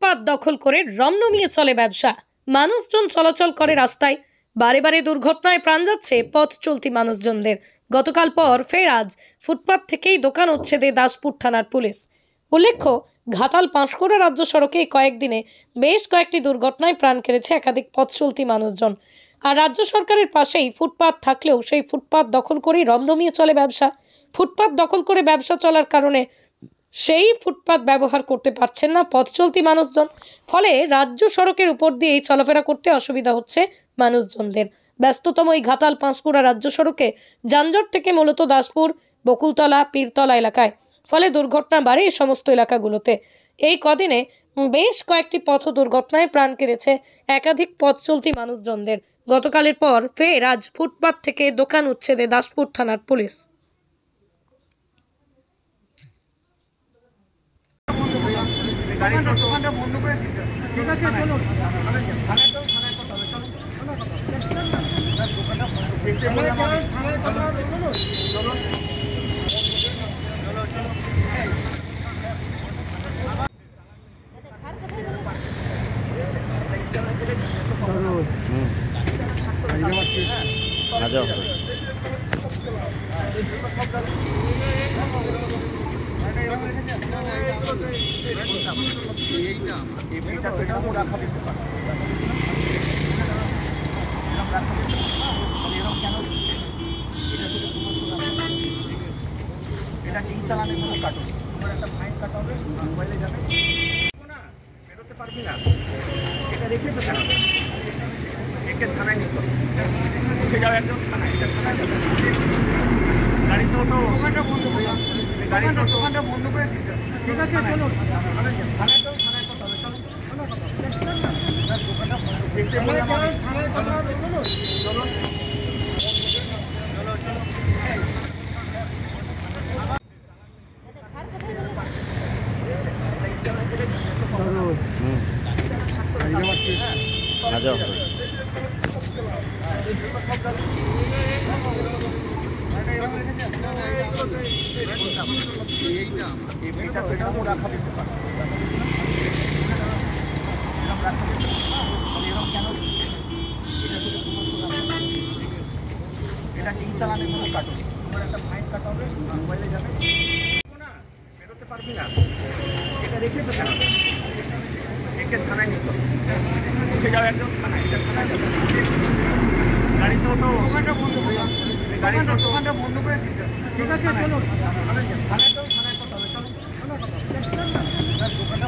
ফুটপাত দখল করে রমরমিয়ে চলে ব্যবসা। মানুষজন চলাচল করে রাস্তায়। বারে বারে দুর্ঘটনায় প্রাণ যাচ্ছে পথ চলতি মানুষজনদের। গতকাল পর ফের আজ ফুটপাত থেকেই দোকান উচ্ছেদে দাসপুর থানার পুলিশ। উল্লেখ্য, ঘাটাল পাঁশকুড়া রাজ্য সড়কে কয়েকদিনে বেশ কয়েকটি দুর্ঘটনায় প্রাণ কেড়েছে একাধিক পথ চলতি মানুষজন। আর রাজ্য সরকারের পাশেই ফুটপাত থাকলেও সেই ফুটপাত দখল করেই রমরমিয়ে চলে ব্যবসা। ফুটপাত দখল করে ব্যবসা চলার কারণে সেই ফুটপাত ব্যবহার করতে পারছেন না পথ চলতি মানুষজন। ফলে রাজ্য সড়কের উপর দিয়েই চলাফেরা করতে অসুবিধা হচ্ছে মানুষজনদের। ব্যস্ততম এই ঘাটাল পাঁশকুড়া রাজ্য সড়কে যানজট থেকে মূলত দাসপুর, বকুলতলা, পীরতলা এলাকায়। ফলে দুর্ঘটনা বাড়ে এই সমস্ত এলাকাগুলোতে। এই কদিনে বেশ কয়েকটি পথ দুর্ঘটনায় প্রাণ কেড়েছে একাধিক পথ চলতি মানুষজনদের। গতকালের পর ফের আজ ফুটপাত থেকে দোকান উচ্ছেদে দাসপুর থানার পুলিশ। দোকানটা বন্ধ করে দিতে ঠিক আছে, চলুন এটা টিন চালানে কোনো কাটো, তোমার একটা ফাইন কাটা হবে, মোবাইলে যাবে না, বেরোতে পারবি না, এটা রেখে তো কেন একে থানায় নিত উঠে যাও, একজন থানায়, এটা থানায় গাড়িতে ওঠো, দোকানটা বন্ধ করে দোকানটা বন্ধ করে দিতে ঠিক আছে, চলুন থানায় যাও, থানায় কথা হবে, চলুন দোকানটা চলুন এটা টিন চালানে কোনো কাটো, তোমার একটা ফাইন কাটা হবে, মোবাইলে যাবে না, বেরোতে পারবি না, এটা রেখে তো কেন একে থানায় নিত উঠে যাও, একজন থানায়, এটা থানায় গাড়িতে ওঠো, দোকানটা বন্ধ করে দোকানটা বন্ধ করে দিতে ঠিক আছে, চলুন থানায় যাও, থানায় কথা হবে, চলুন দোকানটা